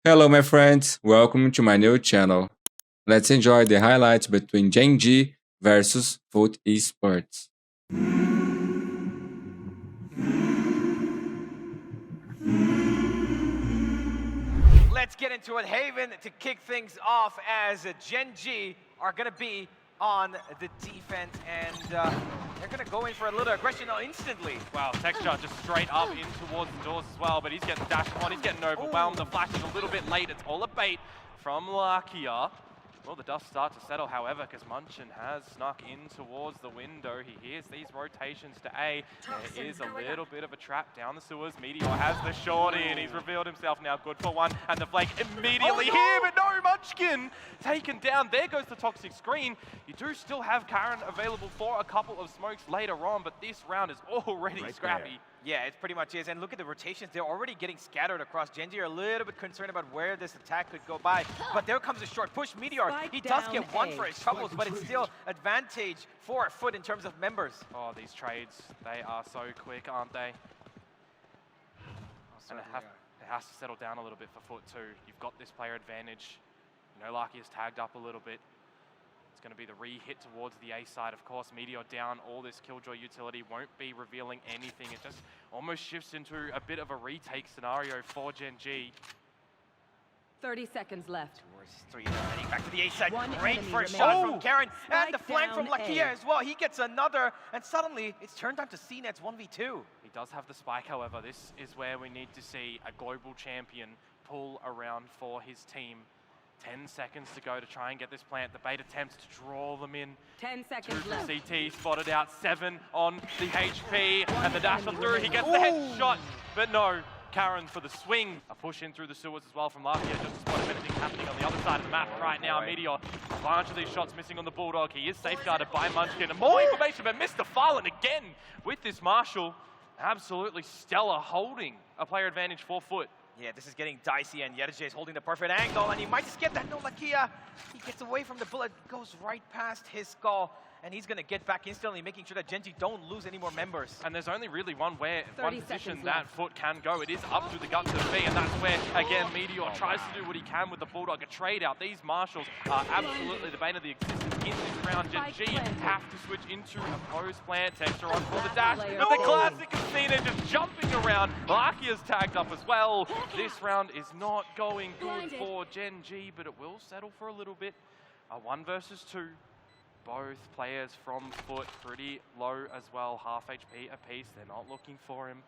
Hello my friends, welcome to my new channel. Let's enjoy the highlights between Gen.G versus FUT Esports. Let's get into it. Haven to kick things off as Gen.G are going to be on the defense, and they're going to go in for a little aggression instantly. Wow, Texture just straight up in towards the doors as well, but he's getting dashed upon, he's getting overwhelmed. The flash is a little bit late. It's all a bait from Lakia. Well, the dust starts to settle, however, because Munchkin has snuck in towards the window. He hears these rotations to A. There is a little bit of a trap down the sewers. Meteor has the shorty, and he's revealed himself now good for one. And the flank immediately here, but no, Munchkin taken down. There goes the toxic screen. You do still have Karon available for a couple of smokes later on, but this round is already scrappy. Yeah, it pretty much is. And look at the rotations. They're already getting scattered across. Gen.G are a little bit concerned about where this attack could go by. But there comes a short push. Meteor, he does get one for his troubles, but it's still advantage for FUT in terms of members. Oh, these trades, they are so quick, aren't they? And it has to settle down a little bit for FUT too. You've got this player advantage. You know, Lakia is tagged up a little bit. It's going to be the re-hit towards the A side. Of course, Meteor down. All this Killjoy utility won't be revealing anything. It just almost shifts into a bit of a retake scenario for Gen.G. 30 seconds left. Three heading back to the A side. One Great enemy first remaining. shot from Karon. And the Spike flank from down Lakia A. as well. He gets another, and suddenly it's turned out to cNed's 1v2. He does have the spike, however. This is where we need to see a global champion pull around for his team. 10 seconds to go to try and get this plant. The bait attempts to draw them in. 10 seconds Two left. for CT, spotted out, 7 on the HP, and the dash on through. He gets the headshot, but no. Karon for the swing. A push in through the sewers as well from Lakia, just to spot if anything's happening on the other side of the map right now. Meteor, a bunch of these shots missing on the Bulldog. He is safeguarded by Munchkin. And more information, but MrFaliN again with this Marshall. Absolutely stellar, holding a player advantage for FUT. Yeah, this is getting dicey, and yetujey is holding the perfect angle, and he might just get that. No, Lakia, he gets away from the bullet, goes right past his skull, and he's going to get back instantly, making sure that Gen.G don't lose any more members. And there's only really one position seconds that FUT can go. It is up through the guts of B, and that's where, again, Meteor tries to do what he can with the Bulldog. A trade out. These Marshals are absolutely the bane of the existence in this round. Gen.G have to switch into opposed plant. Texture on for the dash. But the classic of cNed just jumping around. Lakia's tagged up as well. This round is not going good for Gen.G, but it will settle for a little bit. A 1 versus 2. Both players from FUT pretty low as well, half HP apiece. They're not looking for him.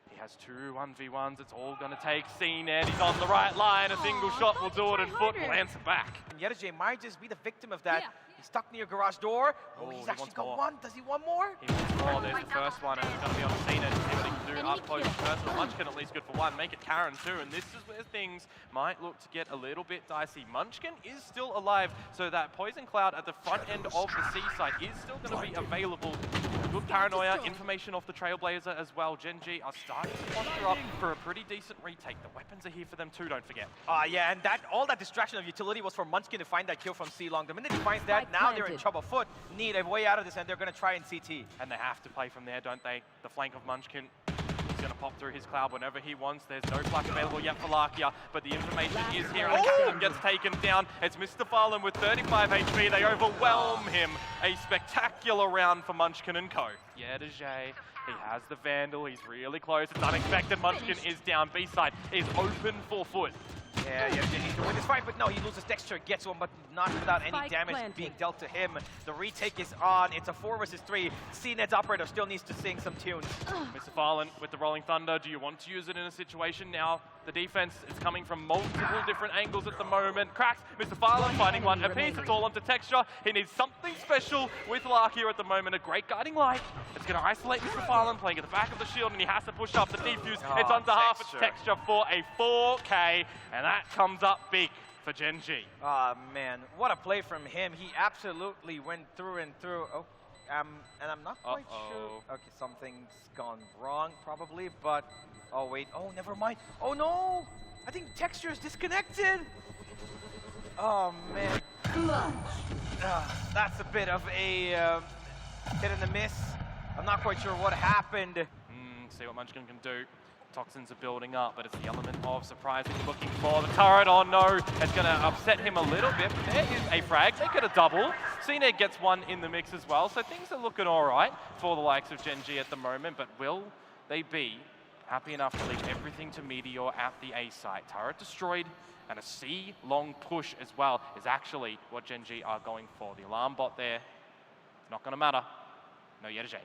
He has 2 1v1s. It's all going to take cNed. He's on the right line. A single shot will do it, and FUT will answer back. yetujey might just be the victim of that. He's stuck near garage door. Oh, he's he actually wants got more. one. Does he want more? He wants more. There's the first one, and it's going to be on cNed to see what he can do up close and personal. Munchkin at least good for one. Make it Karon too, and this is where things might look to get a little bit dicey. Munchkin is still alive, so that poison cloud at the front end of the C site is still going to be available. Good paranoia, information off the Trailblazer as well. Gen.G are starting to posture up for a pretty decent retake. The weapons are here for them too, don't forget. Yeah, and all that distraction of utility was for Munchkin to find that kill from C-Long. The minute he finds that, now they're in trouble. FUT need a way out of this, and they're going to try in CT. And they have to play from there, don't they? The flank of Munchkin. He's going to pop through his cloud whenever he wants. There's no flash available yet for Lakia, but the information is here, and the captain gets taken down. It's MrFaliN with 35 HP. They overwhelm him. A spectacular round for Munchkin and co. yetujey, he has the Vandal. He's really close. It's unexpected. Munchkin is down. B-side is open for FUT. Yeah, yetujey needs to win this fight, but no, he loses Texture, gets one, but not without any damage being dealt to him. The retake is on. It's a 4 versus 3. cNed's operator still needs to sing some tunes. MrFaliN with the Rolling Thunder. Do you want to use it in a situation now? The defense is coming from multiple different angles at the moment. qRaxs, MrFaliN finding one apiece. It's all onto Texture. He needs something special with Lakia at the moment. A great guiding light. It's going to isolate MrFaliN, playing at the back of the shield, and he has to push up the defuse. It's onto half. It's Texture for a 4K, and that comes up big for Gen.G. Oh, man. What a play from him. He absolutely went through and through. Oh, and I'm not quite sure. Okay, something's gone wrong, probably, but... Oh, wait. Oh, never mind. Oh, no! I think Texture is disconnected! Oh, man. That's a bit of a hit and a miss. I'm not quite sure what happened. See what Munchkin can do. Toxins are building up, but it's the element of surprise that he's looking for. The turret, oh no, it's going to upset him a little bit, but there is a frag. They get a double. cNed gets one in the mix as well, so things are looking all right for the likes of Gen.G at the moment, but will they be happy enough to leave everything to Meteor at the A site? Turret destroyed, and a C long push as well is actually what Gen.G are going for. The alarm bot there, it's not going to matter. No yetujey.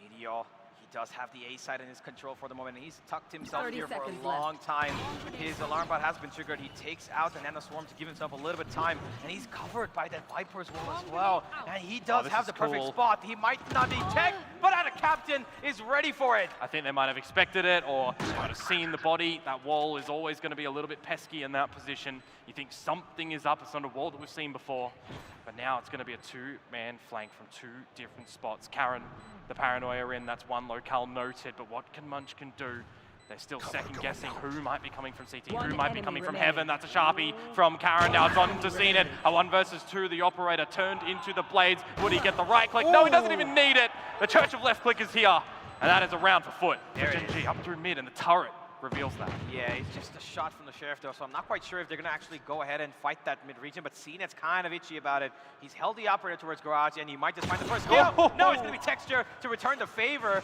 Meteor, he does have the A side in his control for the moment. He's tucked himself 30 here for a seconds long time. His alarm bot has been triggered. He takes out the Nano Swarm to give himself a little bit of time, and he's covered by that Viper's wall as well. And he does have the perfect spot. He might not be checked, but ATA KAPTAN is ready for it. I think they might have expected it, or they might have seen the body. That wall is always going to be a little bit pesky in that position. You think something is up. It's not a wall that we've seen before. But now it's going to be a two-man flank from two different spots. Karon, the paranoia in, that's one locale noted, but what can Munchkin do? They're still second-guessing who might be coming from CT, who might be coming from Heaven. That's a Sharpie from Karon. Now it's on to cNed. A 1 versus 2. The operator turned into the blades. Would he get the right click? No, he doesn't even need it. The Church of Left Click is here. And that is a round for FUT. Gen.G up through mid, and the turret reveals that. Yeah, it's just a shot from the Sheriff though, so I'm not quite sure if they're going to actually go ahead and fight that mid-region, but cNed's kind of itchy about it. He's held the operator towards Garage, and he might just find the first kill. No, it's going to be Texture to return the favor.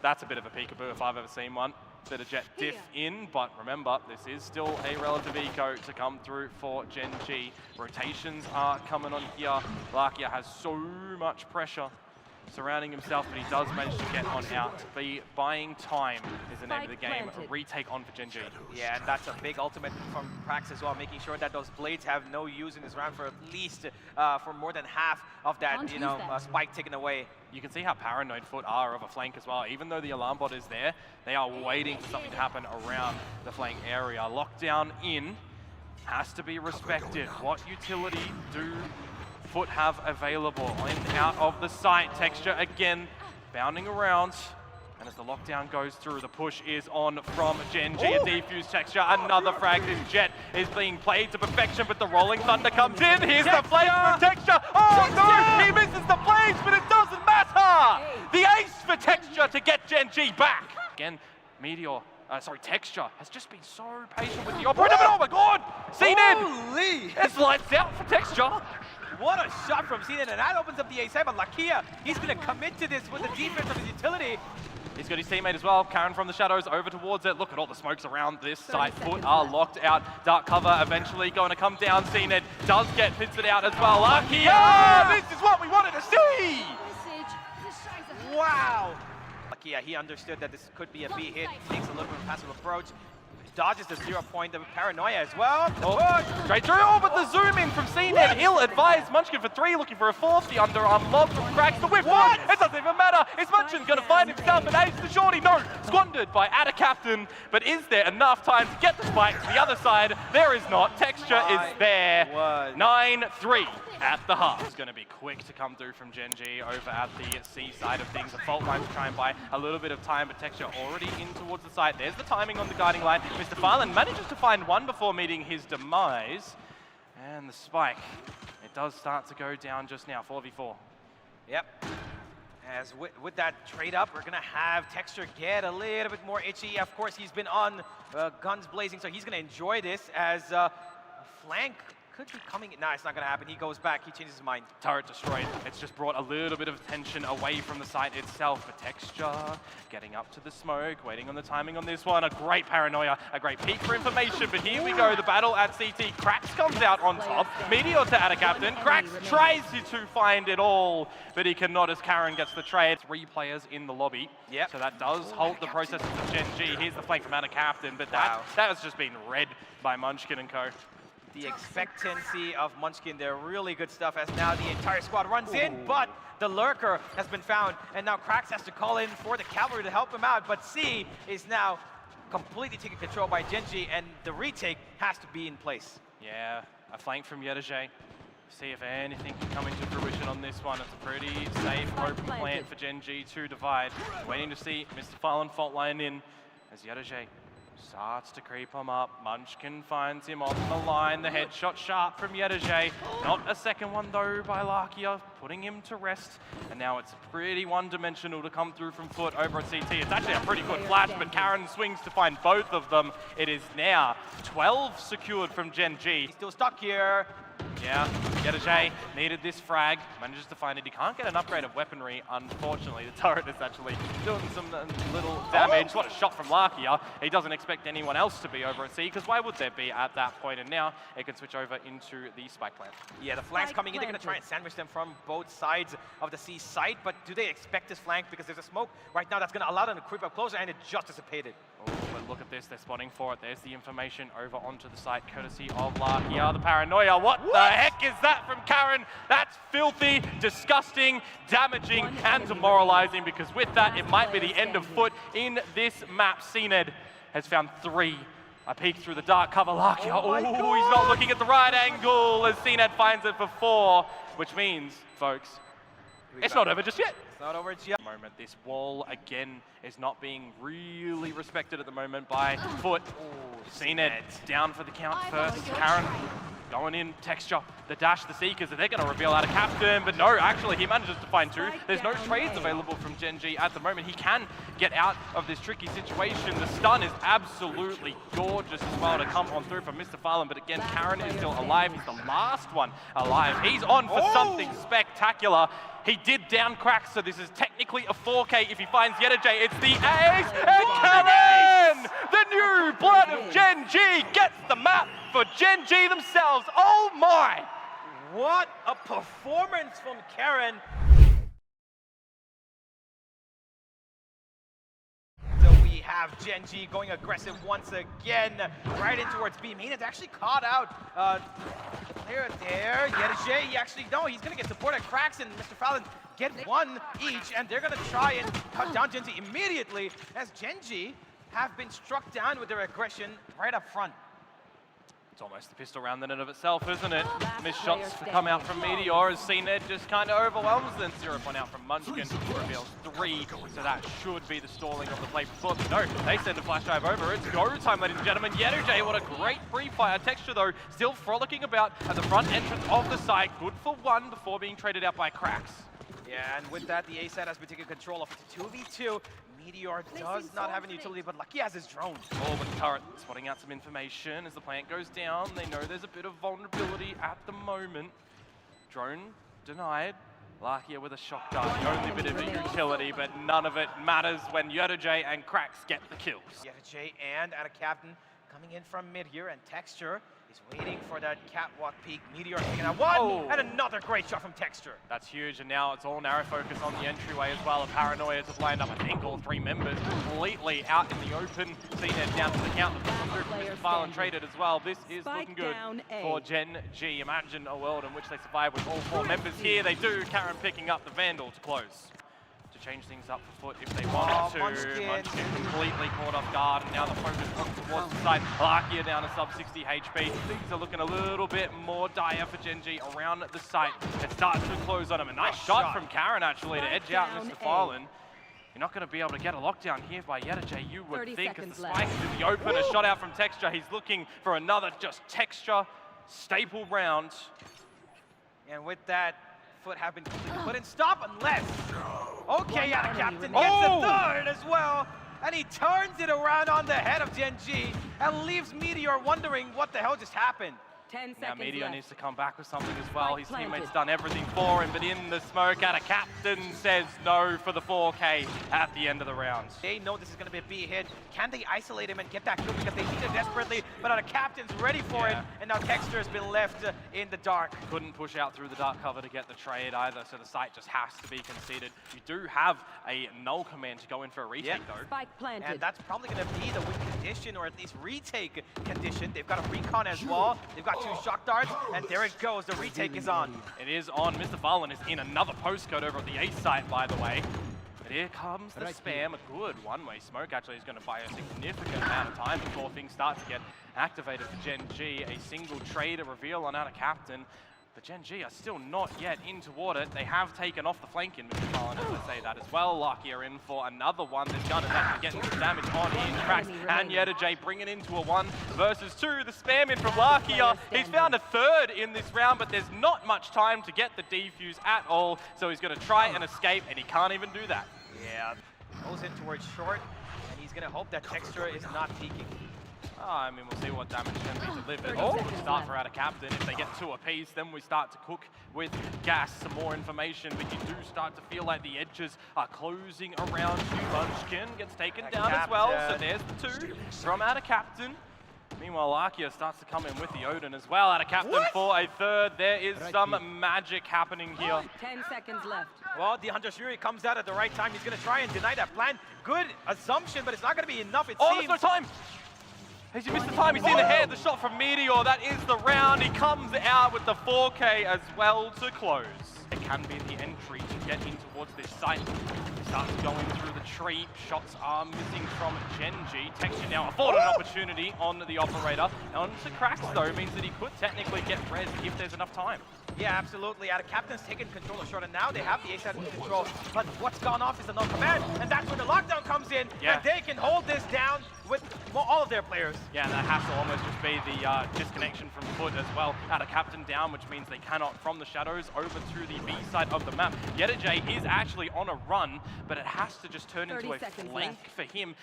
That's a bit of a peekaboo if I've ever seen one. Bit of jet diff in, but remember, this is still a relative eco to come through for Gen.G. Rotations are coming on here. Lakia has so much pressure surrounding himself, but he does manage to get on out. The buying time is the name of the game. A retake on for Gen.G. Yeah, and that's a big ultimate from qRaxs as well, making sure that those blades have no use in this round for at least for more than half of that, spike taken away. You can see how paranoid FUT are of a flank as well. Even though the alarm bot is there, they are waiting for something to happen around the flank area. Lockdown in has to be respected. What utility do FUT have available in and out of the site? Texture again bounding around, and as the lockdown goes through, the push is on from Gen.G. A defuse Texture, another frag. This jet is being played to perfection, but the Rolling Thunder comes in. Here's the flame from Texture. Oh no, he misses the flames, but it doesn't matter. The ace for Texture to get Gen.G back. Again, Meteor. Texture has just been so patient with the operator, but oh my god! cNed! It's lights out for Texture. What a shot from cNed, and that opens up the A side, but Lakia, he's going to commit to this with the defense of his utility. He's got his teammate as well. Karon from the shadows over towards it. Look at all the smokes around this site. FUT are locked out. Dark cover eventually going to come down. cNed does get pitted out as well. Lakia! This is what we wanted to see! Wow! Lakia, he understood that this could be a B hit. Takes a little bit of a passive approach. Dodges the 0 point of paranoia as well. Straight through. Oh, but the zoom in from cNed. He'll advise Munchkin for 3, looking for a 4th. The underarm lob from qRaxs. The whip. What? It doesn't even matter. Is Munchkin going to find himself an ace to shorty? No. Squandered by ATA KAPTAN. But is there enough time to get the spike to the other side? There is not. Texture is there. 9-3 at the half. It's going to be quick to come through from Gen.G over at the C side of things. The fault line to try and buy a little bit of time, but Texture already in towards the side. There's the timing on the guarding line. MrFaliN manages to find one before meeting his demise. And the spike, it does start to go down just now, 4v4. Yep. As with that trade up, we're going to have Texture get a little bit more itchy. Of course, he's been on guns blazing, so he's going to enjoy this as a flank could be coming. No, it's not going to happen. He goes back. He changes his mind. Turret destroyed. It's just brought a little bit of attention away from the site itself. But Texture getting up to the smoke, waiting on the timing on this one. A great paranoia, a great peek for information. But here we go. The battle at CT. qRaxs comes out on top. Meteor to ATA KAPTAN. qRaxs tries to find it all, but he cannot as Karon gets the trade. 3 players in the lobby. Yep. So that does halt the processes of Gen.G. Here's the flank from ATA KAPTAN, but that has just been read by Munchkin and co. The expectancy of Munchkin, they're really good stuff as now the entire squad runs in, but the lurker has been found, and now qRaxs has to call in for the cavalry to help him out, but C is now completely taken control by Gen.G, and the retake has to be in place. Yeah, a flank from yetujey. See if anything can come into fruition on this one. It's a pretty safe open plant for Gen.G to divide. Waiting to see MrFaliN fault line in as yetujey Starts to creep him up. Munchkin finds him on the line. The headshot sharp from yetujey. Not a second one though by Lakia, putting him to rest. And now it's pretty one-dimensional to come through from FUT over at CT. It's actually a pretty good flash, but Karon swings to find both of them. It is now 12 secured from Gen.G. He's still stuck here. Yeah, yetujey needed this frag, manages to find it. He can't get an upgrade of weaponry, unfortunately. The turret is actually doing some little damage. What a shot from Lakia. He doesn't expect anyone else to be over at C, because why would there be at that point? And now it can switch over into the spike plant. Yeah, the flank's coming in. They're going to try and sandwich them from both sides of the C site, but do they expect this flank? Because there's a smoke right now that's going to allow them to creep up closer, and it just dissipated. Oh, but look at this. They're spotting for it. There's the information over onto the site, courtesy of Lakia. The paranoia. What the heck is that from Karon? That's filthy, disgusting, damaging, and demoralizing, because with that, it might be the end of FUT in this map. cNed has found 3. A peek through the dark cover. Lakia, oh, he's not looking at the right angle as cNed finds it for 4, which means, folks, it's not over just yet. It's not over yet. Moment. This wall, again, is not being really respected at the moment by FUT. cNed down for the count first. Karon going in, texture, the dash, the seekers, they're going to reveal out a captain, but no, actually, he manages to find 2. There's no trades available from Gen.G at the moment. He can get out of this tricky situation. The stun is absolutely gorgeous as well to come on through from MrFaliN, but again, Karon is still alive. He's the last one alive. He's on for something spectacular. He did down qRaxs, so this is technically a 4K. If he finds yetujey, it's the ace, and Karon, the new blood of Gen.G, gets the map for Gen.G themselves. Oh my! What a performance from Karon. So we have Gen.G going aggressive once again, right in towards B. Maynard actually caught out the player there. yetujey, he's going to get supported. qRaxs and MrFaliN get 1 each, and they're going to try and cut down Gen.G immediately, as Gen.G have been struck down with their aggression right up front. It's almost the pistol round in and of itself, isn't it? Missed shots come out from Meteor as cNed just kind of overwhelms them. 0 point out from Munchkin, reveals 3, so that should be the stalling of the play for FUT. No, they send a flash drive over. It's go time, ladies and gentlemen. yetujey, what a great pre-fire. Texture, though, still frolicking about at the front entrance of the site. Good for 1 before being traded out by qRaxs. Yeah, and with that, the A side has been taking control of it. 2v2. Meteor does not have any utility, but Lakia has his drone. Oh, but the turret spotting out some information as the plant goes down. They know there's a bit of vulnerability at the moment. Drone denied. Lakia with a shock dart, the only bit of utility, but none of it matters when yetujey and qRaxs get the kills. yetujey and ATA KAPTAN coming in from mid here, and Texture is waiting for that catwalk peek. Meteor taking out 1, and another great shot from Texture. That's huge, and now it's all narrow focus on the entryway as well. A paranoia to blind up, I think, all 3 members completely out in the open. cNed down to the count. The MrFaliN traded as well. This is looking good for Gen.G. Imagine a world in which they survive with all 4 members here. They do. Karon picking up the Vandal to close. To change things up for FUT if they wanted to. Munchkin completely caught off guard, and now the focus comes towards the side. Lakia down to sub 60 HP. Things are looking a little bit more dire for Gen.G around the site. It starts to close on him. A nice shot from Karon actually to edge out MrFaliN. You're not going to be able to get a lockdown here by yetujey, you would think, as the spike is in the open. A shot out from Texture. He's looking for another just Texture staple round. And with that, FUT have been completely put in stop unless... Okay, ATA KAPTAN gets the 3rd as well, and he turns it around on the head of Gen.G and leaves Meteor wondering what the hell just happened. 10 seconds now Meteor left. needs to come back with something as well. His teammates done everything for him, but in the smoke, ATA KAPTAN says no for the 4K at the end of the round. They know this is going to be a B hit. Can they isolate him and get that kill? Because they need it desperately, but ATA KAPTAN's ready for it, and now Texture has been left in the dark. Couldn't push out through the dark cover to get the trade either, so the site just has to be conceded. You do have a null command to go in for a retake, though. Spike planted. And that's probably going to be the win condition, or at least retake condition. They've got a recon as well. They've got 2 shock darts, and there it goes. The retake is on. It is on. MrFaliN is in another postcode over at the A site, by the way. But here comes the spam. A good one-way smoke actually is going to buy a significant amount of time before things start to get activated for Gen.G. A single trade, a reveal on ATA KAPTAN. But Gen.G are still not yet in toward it. They have taken off the flank in MrFaliN, as I say that as well. Lakia in for another one. This gun is actually getting some damage on qRaxs, and yetujey bringing into a 1 versus 2. The spam in from Lakia. He's found a third in this round, but there's not much time to get the defuse at all. So he's going to try and escape, and he can't even do that. Yeah, goes in towards short, and he's going to hope that Texture is not peeking. I mean, we'll see what damage can be delivered. We'll start for ATA KAPTAN. If they get 2 apiece, then we start to cook with gas, some more information. But you do start to feel like the edges are closing around you. Munchkin gets taken down as well. So there's the 2 from ATA KAPTAN. Meanwhile, Lakia starts to come in with the Odin as well. ATA KAPTAN for a third. There is some magic happening here. 10 seconds left. Well, the Hunter Shuri comes out at the right time. He's going to try and deny that plan. Good assumption, but it's not going to be enough, it seems. There's no time! Has he missed the time? He's in the head. The shot from Meteor. That is the round. He comes out with the 4K as well to close. It can be the entry to get in towards this site. He starts going through the tree. Shots are missing from Gen.G. Texture now afforded an opportunity on the operator. On to qRaxs, though, means that he could technically get res if there's enough time. Yeah, absolutely. ATA KAPTAN's taken control of short, and now they have the A-side in control. But what's gone off is the no-command, and that's where the lockdown comes in, and they can hold this down with all of their players. Yeah, and that has to almost just be the disconnection from FUT as well. ATA KAPTAN down, which means they cannot, from the shadows, over to the B side of the map. yetujey is actually on a run, but it has to just turn into a flank for him.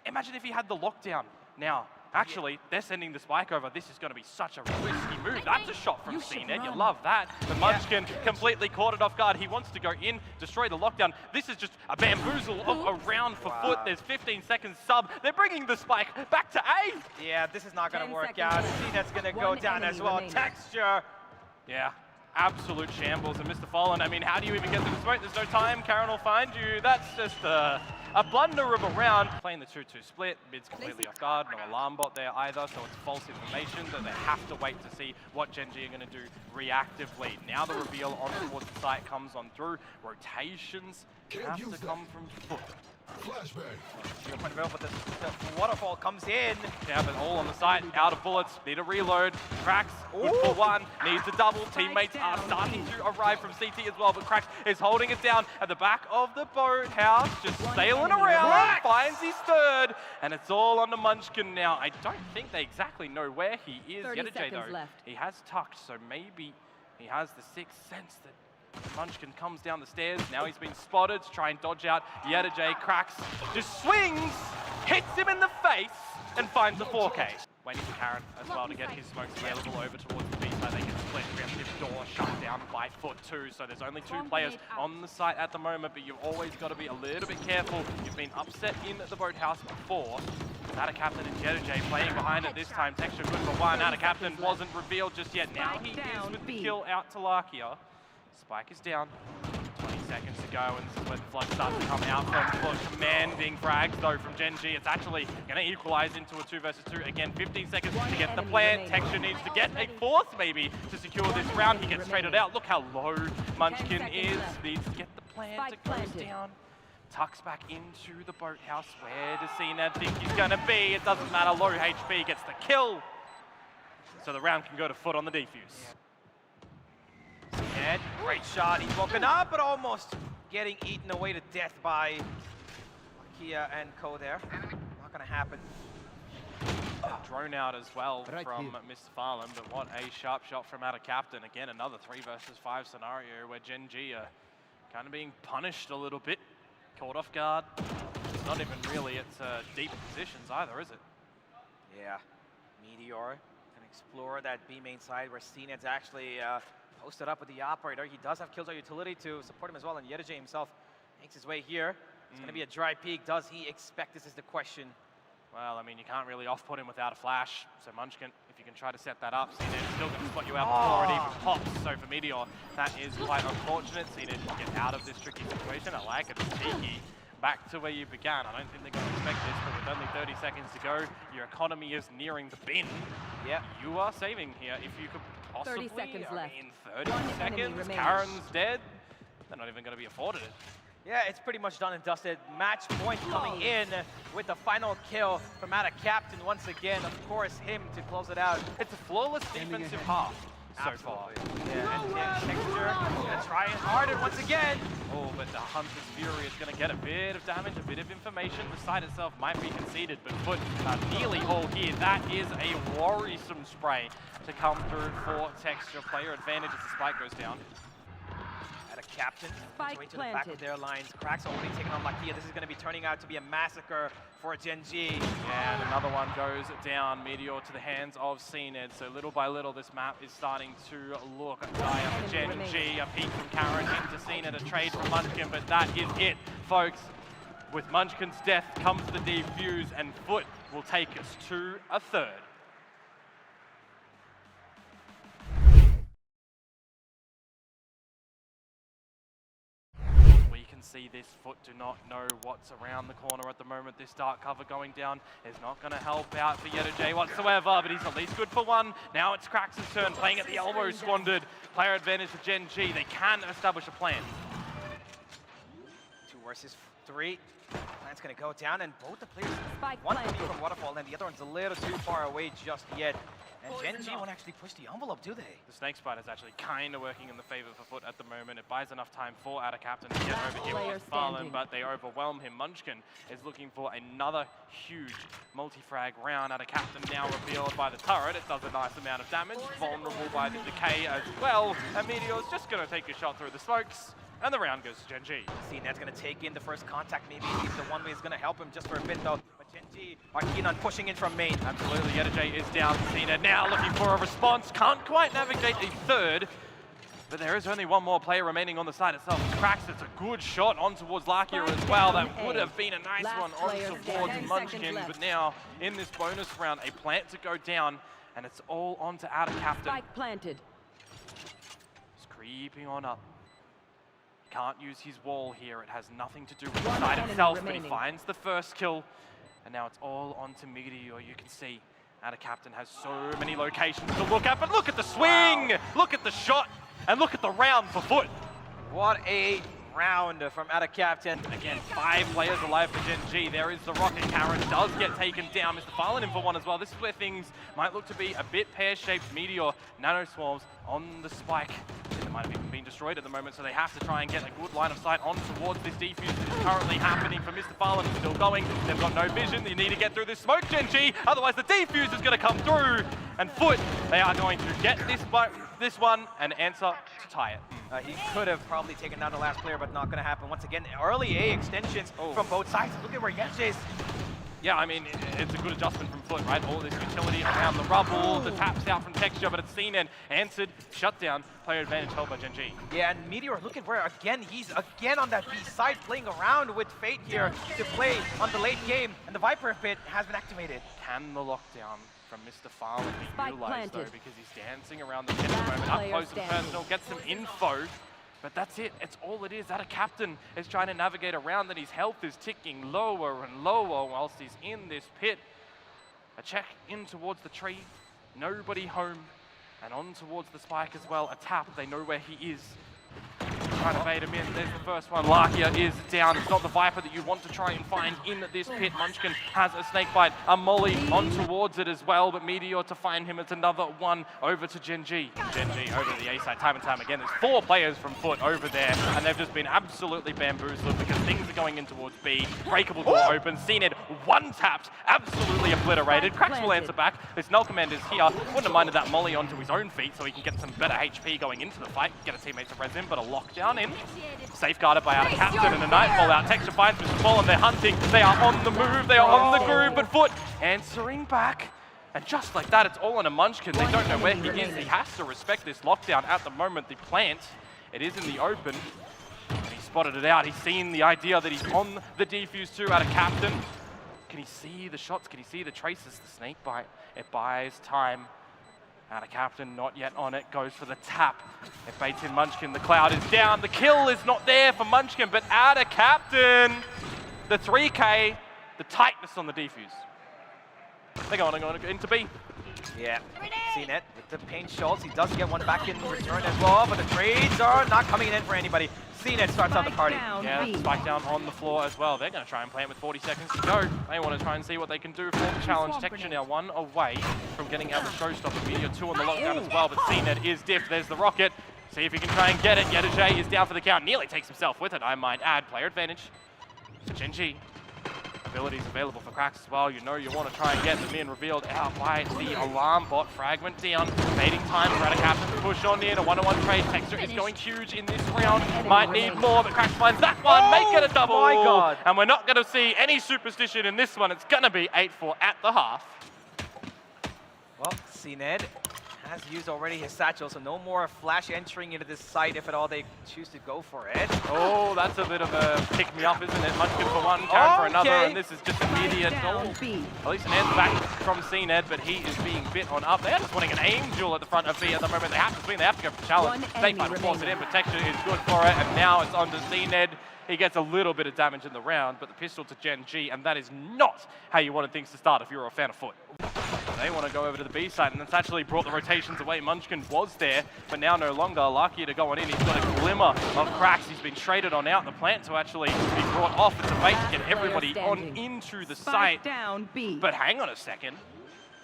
Imagine if he had the lockdown now. Actually, they're sending the spike over. This is going to be such a risky move. That's a shot from cNed. You love that. But Munchkin completely caught it off guard. He wants to go in, destroy the lockdown. This is just a bamboozle of a round for FUT. There's 15 seconds sub. They're bringing the spike back to A. Yeah, this is not going to work out. cNed's going to go down as well. Texture. Yeah. Absolute shambles. And MrFaliN, I mean, how do you even get to the smoke? There's no time. Karon will find you. That's just a blunder of a round. Playing the 2-2 split, mid's completely off guard, no alarm bot there either, so it's false information that they have to wait to see what Gen.G are going to do reactively. Now the reveal on towards the site comes on through. Rotations have to come from FUT. Flashbang. But the waterfall comes in. Yeah, but all on the side, out of bullets, need a reload. qRaxs, good for 1, needs a double. Teammates are starting to arrive from CT as well, but qRaxs is holding it down at the back of the boathouse, just sailing around, finds his third, and it's all on the Munchkin now. I don't think they exactly know where he is. yetujey, though, he has tucked, so maybe he has the sixth sense that Munchkin comes down the stairs. Now he's been spotted to try and dodge out yetujey. qRaxs just swings, hits him in the face, and finds the 4K. Waiting for Karon as well to get his smokes available over towards the B side. They can split. Preemptive door shut down by FUT too. So there's only 2 players on the site at the moment, but you've always got to be a little bit careful. You've been upset in the boathouse before. ATA KAPTAN and yetujey playing behind it this time. Texture good for 1. ATA KAPTAN wasn't revealed just yet. Now he is with the kill out to Lakia. Spike is down. 20 seconds to go, and this is where the flood starts to come out from FUT. Commanding frags, though, from Gen.G. It's actually going to equalize into a 2 versus 2. Again, 15 seconds to get the plant. Texture needs to get a 4th, maybe, to secure this round. He gets traded out. Look how low Munchkin is. Needs to get the plant. It goes down. Tucks back into the boathouse. Where does cNed think he's going to be? It doesn't matter. Low HP gets the kill. So the round can go to FUT on the defuse. cNed, great shot. He's woken up, but almost getting eaten away to death by Lakia and Co there. Not going to happen. Drone out as well from MrFaliN, but what a sharp shot from ATA KAPTAN. Again, another 3 versus 5 scenario where Gen.G are kind of being punished a little bit. Caught off guard. It's not even really at deep positions either, is it? Yeah. Meteor can explore that B main side where cNed's actually posted up with the operator. He does have Killjoy utility to support him as well, and yetujey himself makes his way here. It's going to be a dry peek. Does he expect this is the question? Well, I mean, you can't really off-put him without a flash. So Munchkin, if you can try to set that up, cNed's still going to spot you out before it even pops. So for Meteor, that is quite unfortunate. cNed can get out of this tricky situation. I like it. Cheeky. Back to where you began. I don't think they're going to expect this, but with only 30 seconds to go, your economy is nearing the bin. Yeah. You are saving here. If you could possibly, 30 seconds left. I mean, 30 seconds, Karon's dead. They're not even going to be afforded it. Yeah, it's pretty much done and dusted. Match point coming in with the final kill from ATA KAPTAN once again. Of course, him to close it out. It's a flawless defensive half. so far. Yeah, and Texture gonna try and hard it once again. Oh, but the Hunter's Fury is going to get a bit of damage, a bit of information. The site itself might be conceded, but FUT nearly all here. That is a worrisome spray to come through for Texture. Player advantage as the spike goes down. At a captain, Spike way to the back of their lines. qRaxs already taken on Lakia. This is going to be turning out to be a massacre for Gen.G. And another one goes down. Meteor to the hands of cNed. So little by little, this map is starting to look dire for Gen.G. A peek from Karon into cNed, a trade from Munchkin, but that is it, folks. With Munchkin's death comes the defuse, and FUT will take us to a third. See this, FUT do not know what's around the corner at the moment. This dark cover going down is not going to help out for yetujey whatsoever, but he's at least good for one. Now it's qRaxs' turn, playing at the elbow, squandered. Player advantage for Gen.G. They can establish a plan. 2 versus 3. Plan's going to go down, and both the players, Spike one planted. coming from Waterfall, and the other one's a little too far away just yet. And Gen.G won't actually push the envelope, do they? The Snake Spider is actually kind of working in the favor for FUT at the moment. It buys enough time for ATA KAPTAN to get over here with MrFaliN, but they overwhelm him. Munchkin is looking for another huge multi-frag round. ATA KAPTAN now revealed by the turret. It does a nice amount of damage, vulnerable by the decay as well. And Meteor's just going to take a shot through the smokes, and the round goes to Gen.G. cNed's going to take in the first contact. Maybe he's the one way is going to help him just for a bit, though. But Gen.G are keen on pushing in from main. Absolutely, yetujey is down. cNed now looking for a response. Can't quite navigate the third, but there is only one more player remaining on the side itself. qRaxs, it's a good shot on towards Lakia as well. That would have been a nice one on towards Munchkin, but now in this bonus round, a plant to go down, and it's all onto ATA KAPTAN. Spike planted. He's creeping on up. Can't use his wall here. It has nothing to do with the side itself, but he finds the first kill. And now it's all onto Meteor. You can see ATA KAPTAN has so many locations to look at, but look at the swing! Wow. Look at the shot! And look at the round for FUT. What a round from ATA KAPTAN. Again, 5 players alive for Gen.G. There is the rocket. Karon does get taken down. MrFaliN in for one as well. This is where things might look to be a bit pear-shaped. Meteor, nano swarms on the spike. It might have even been destroyed at the moment, so they have to try and get a good line of sight on towards this defuse that is currently happening for MrFaliN. Still going. They've got no vision. You need to get through this smoke, Gen.G. Otherwise, the defuse is going to come through. And FUT, they are going to get this one and answer to tie it. He could have probably taken down the last player, but not going to happen. Once again, early A extensions from both sides. Look at where yetujey's. Yeah, I mean, it's a good adjustment from FUT, right? All this utility around the rubble, the taps out from Texture, but it's cNed answered, shut down, player advantage held by Gen.G. Yeah, and Meteor, look at where, again, he's again on that B side, playing around with Fate here to play on the late game, and the Viper pit has been activated. Can the lockdown from MrFaliN be utilized, though, because he's dancing around the pit at the moment, up close and personal, gets some info. But that's it. It's all it is. ATA KAPTAN is trying to navigate around that. His health is ticking lower and lower whilst he's in this pit. A check in towards the tree. Nobody home. And on towards the spike as well. A tap. They know where he is. Trying to bait him in. There's the first one. Lakia is down. It's not the Viper that you want to try and find in this pit. Munchkin has a snake bite. A molly on towards it as well, but Meteor to find him. It's another one over to Gen.G. Gen.G over to the A side time and time again. There's 4 players from FUT over there, and they've just been absolutely bamboozled because things are going in towards B. Breakable door open. cNed one-tapped, absolutely obliterated. qRaxs will answer back. This null command is here. Wouldn't have minded that molly onto his own feet so he can get some better HP going into the fight. Get a teammate to res him, but a lockdown in. Safeguarded by ATA KAPTAN and a nightfall out. Texture finds MrFaliN. They're hunting. They are on the move. They are on the groove, but FUT answering back. And just like that, it's all on a Munchkin. They don't know where he is. He has to respect this lockdown at the moment. The plant, it is in the open. And he spotted it out. He's seen the idea that he's on the defuse too ATA KAPTAN. Can he see the shots? Can he see the traces? The snake bite. It buys time. ATA KAPTAN not yet on it, goes for the tap. It baits in Munchkin, the cloud is down. The kill is not there for Munchkin, but ATA KAPTAN, the 3K, the tightness on the defuse. They're going into B. Yeah, cNed with the paint shots. He does get one back in return as well, but the trades are not coming in for anybody. cNed starts out the party. Yeah, spike down on the floor as well. They're going to try and play it with 40 seconds to go. They want to try and see what they can do for the challenge. Texture now 1 away from getting out the showstopper. Meteor 2 on the lockdown as well, but cNed is diff. There's the rocket. See if he can try and get it. yetujey is down for the count. Nearly takes himself with it, I might add. Player advantage for Gen.G. Abilities available for qRaxs as well. You know you want to try and get them in. Revealed out by the alarm bot. Fragment down. Fading time for ATA KAPTAN to push on in. A 1-on-1 trade. Texture is going huge in this round. Might need more, but qRaxs finds that one. Make it a double. My God. And we're not going to see any superstition in this one. It's going to be 8-4 at the half. Well, cNed has used already his satchel, so no more flash entering into this site if at all they choose to go for it. Oh, that's a bit of a pick-me-up, isn't it? Munchkin for one, Karon for another, and this is just immediate. Oh, at least an end back from cNed, but he is being bit on up. They're just wanting an aim duel at the front of B at the moment. They have to swing, they have to go for the challenge. They fight to force it in, but Texture is good for it, and now it's on to cNed. He gets a little bit of damage in the round, but the pistol to Gen.G, and that is not how you wanted things to start if you're a fan of FUT. They want to go over to the B side, and that's actually brought the rotations away. Munchkin was there, but now no longer. Lakia to go on in. He's got a glimmer of qRaxs. He's been traded on out. The plant to actually be brought off. It's a bait to get everybody on into the site. But hang on a second.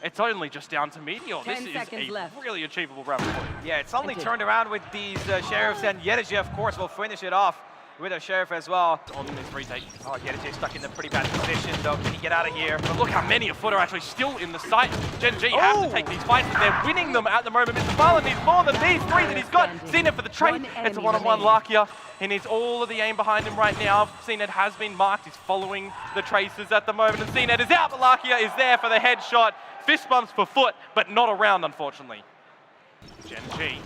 It's only just down to Meteor. This is a really achievable round for you. Yeah, it's only turned around with these Sheriffs, and yetujey, of course, will finish it off with a Sheriff as well. On this retake. Oh, yetujey stuck in a pretty bad position, though. Can he get out of here? But look how many of FUT are actually still in the site. Gen.G have to take these fights, and they're winning them at the moment. MrFaliN needs more than these 3 that he's got. cNed for the trade. It's a 1-on-1 Lakia. He needs all of the aim behind him right now. cNed has been marked. He's following the traces at the moment, and cNed is out, but Lakia is there for the headshot. Fist bumps for FUT, but not around, unfortunately. Gen.G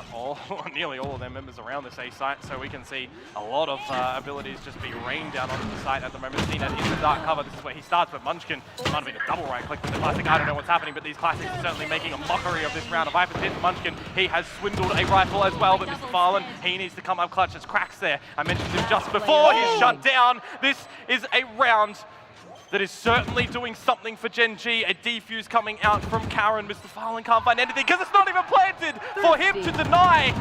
got nearly all of their members around this A site, so we can see a lot of abilities just be rained down onto the site at the moment. cNed in the dark cover. This is where he starts, but Munchkin might have been a double right click with the classic. I don't know what's happening, but these classics are certainly making a mockery of this round of Viper's hit. Munchkin, he has swindled a rifle as well, but MrFaliN, he needs to come up clutch. It's qRaxs there. I mentioned him just before. He's shut down. This is a round that is certainly doing something for Gen.G. A defuse coming out from Karon. MrFaliN can't find anything because it's not even planted for him to deny.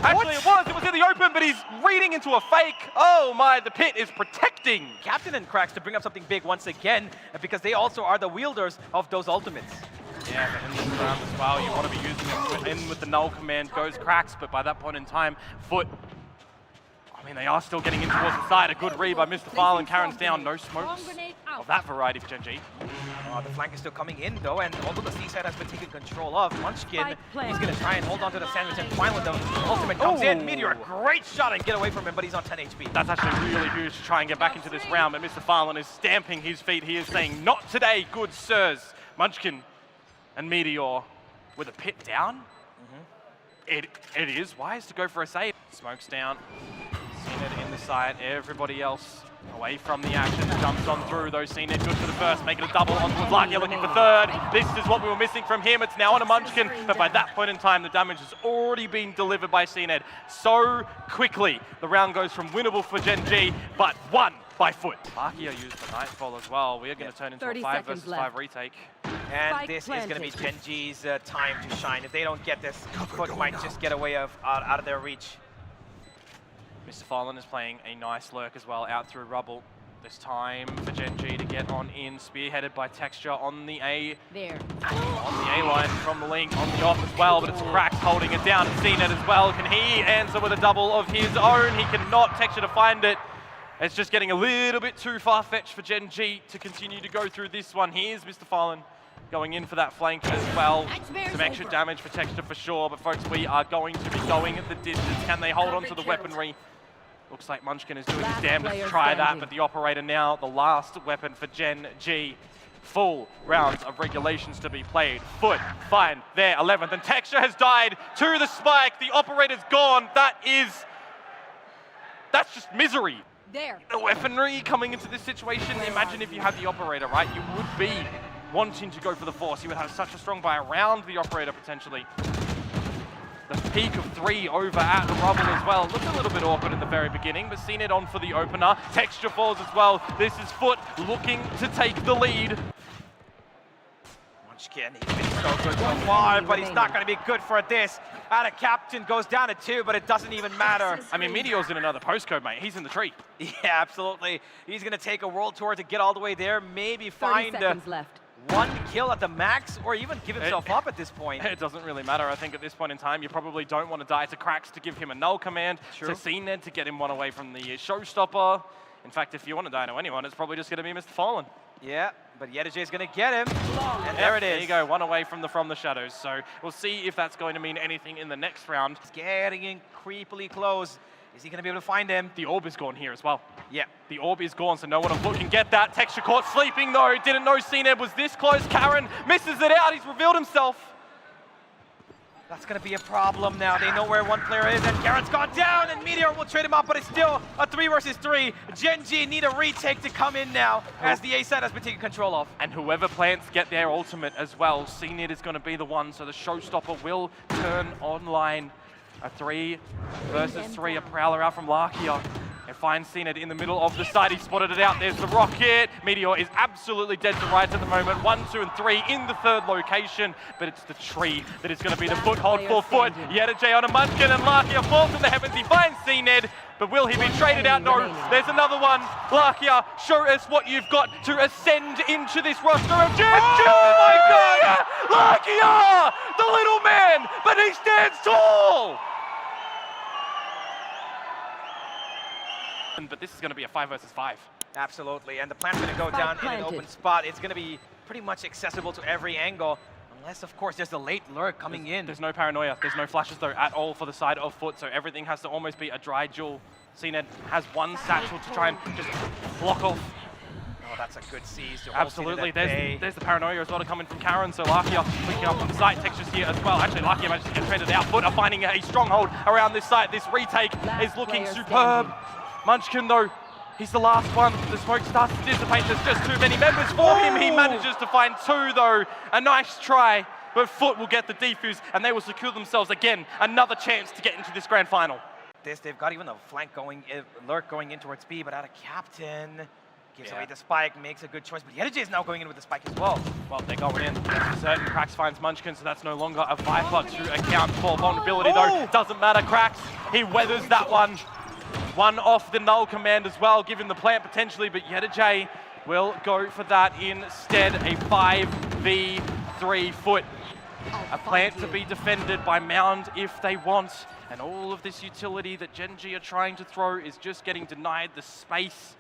Actually, it was in the open, but he's reading into a fake. Oh my, the pit is protecting Captain and qRaxs to bring up something big once again, because they also are the wielders of those ultimates. Yeah, but in this round as well, you want to be using them in with the null command. Goes qRaxs, but by that point in time, FUT, I mean, they are still getting in towards the side. A good read by MrFaliN. Karon's down. No smokes of that variety for Gen.G. The flank is still coming in, though, and although the C side has been taken control of, Munchkin, he's going to try and hold on to the sandwich, and finally the ultimate comes in. Meteor, a great shot and get away from him, but he's on 10 HP. That's actually really huge to try and get back into this round, but MrFaliN is stamping his feet. He is saying, not today, good sirs. Munchkin and Meteor with a pit down. It is wise to go for a save. Smokes down. cNed in the side, everybody else away from the action, jumps on through, though cNed good for the first, make it a double onto Lakia, looking for third. This is what we were missing from him. It's now on a Munchkin, but by that point in time, the damage has already been delivered by cNed so quickly. The round goes from winnable for Gen.G, but won by FUT. Lakia used the Nightfall as well. We are going to turn into a 5 versus 5 retake. And this is going to be Gen.G's time to shine. If they don't get this, FUT might just get away out of their reach. MrFaliN is playing a nice lurk as well, out through rubble. This time for Gen.G to get on in, spearheaded by Texture on the A. On the A line from the link, on the off as well, but it's qRaxs holding it down. cNed as well. Can he answer with a double of his own? He cannot. Texture to find it. It's just getting a little bit too far-fetched for Gen.G to continue to go through this one. Here's MrFaliN going in for that flank as well. Some extra damage for Texture for sure, but folks, we are going to be going at the distance. Can they hold on to the weaponry? Looks like Munchkin is doing his damnedest to try that, but the operator now, the last weapon for Gen.G. Full rounds of regulations to be played. FUT find their 11th, and Texture has died to the spike. The operator's gone. That's just misery. The weaponry coming into this situation, imagine if you had the operator, right? You would be wanting to go for the force. You would have such a strong buy around the operator potentially. The peak of 3 over at the rubble as well. Looked a little bit awkward in the very beginning, but cNed on for the opener. Texture falls as well. This is FUT looking to take the lead. Munchkin. He's been so good so far, but he's not going to be good for this. ATA KAPTAN goes down to 2, but it doesn't even matter. I mean, Meteor's in another postcode, mate. He's in the tree. Yeah, absolutely. He's going to take a world tour to get all the way there, maybe 30 find seconds left. 1 kill at the max, or even give himself up at this point. It doesn't really matter. I think at this point in time, you probably don't want to die to qRaxs to give him a null command, True. to cNed to get him one away from the showstopper. In fact, if you want to die to anyone, it's probably just going to be MrFaliN. Yeah, but yetujey is going to get him, and there it is. There you go, one away from the shadows. So we'll see if that's going to mean anything in the next round. He's getting in creepily close. Is he going to be able to find him? The orb is gone here as well. Yeah. The orb is gone, so no one on foot can get that. Texture caught sleeping though. Didn't know cNed was this close. Karon misses it out. He's revealed himself. That's going to be a problem now. They know where one player is, and Karon's gone down, and Meteor will trade him up, but it's still a 3 versus 3. Gen.G need a retake to come in now, as the A side has been taken control of. And whoever plants get their ultimate as well. cNed is going to be the one, so the showstopper will turn online. A 3 versus 3, a prowler out from Lakia. And finds cNed in the middle of the site. He spotted it out. There's the rocket. Meteor is absolutely dead to rights at the moment. 1, 2, and 3 in the third location. But it's the tree that is going to be the foothold for FUT. yetujey on a Munchkin, and Lakia falls in the heavens. He finds cNed. But will he be traded out? No. There's another one. Lakia, show us what you've got to ascend into this roster of Gen.G. Oh my God! Lakia! The little man, but he stands tall! But this is going to be a 5 versus 5. Absolutely, and the plant's going to go down in an open spot. It's going to be pretty much accessible to every angle, unless, of course, there's a late lurk coming in. There's no paranoia. There's no flashes, though, at all for the side of FUT, so everything has to almost be a dry duel. cNed has 1 satchel to try and just block off. Oh, that's a good seize to Absolutely, there's the paranoia as well to come in from Karon, so Lakia picking up on the site textures here as well. Actually, Lakia managed to get traded out. FUT are finding a stronghold around this site. This retake is looking superb. Munchkin, though, he's the last one. The smoke starts to dissipate. There's just too many members for him. He manages to find 2, though. A nice try, but FUT will get the defuse, and they will secure themselves again another chance to get into this grand final. They've got even a flank going, lurk going in towards B, but ATA KAPTAN gives away the spike, makes a good choice, but yetujey is now going in with the spike as well. Well, they're going in, that's for certain. qRaxs finds Munchkin, so that's no longer a Viper to account for vulnerability, though. Doesn't matter, qRaxs, he weathers that one. 1 off the null command as well, giving the plant potentially, but yetujey will go for that instead. A 5v3 FUT. A plant to be defended by Mound if they want, and all of this utility that Gen.G are trying to throw is just getting denied the space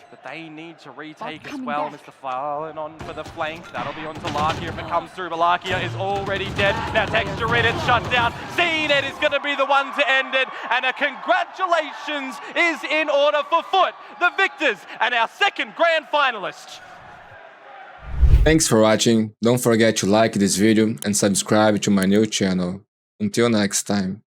that they need to retake as well. MrFaliN on for the flank. That'll be onto Lakia if it comes through, but Lakia is already dead. Now texture in, it's shut down. cNed is going to be the one to end it, and a congratulations is in order for FUT, the victors, and our second grand finalist. Thanks for watching. Don't forget to like this video and subscribe to my new channel. Until next time.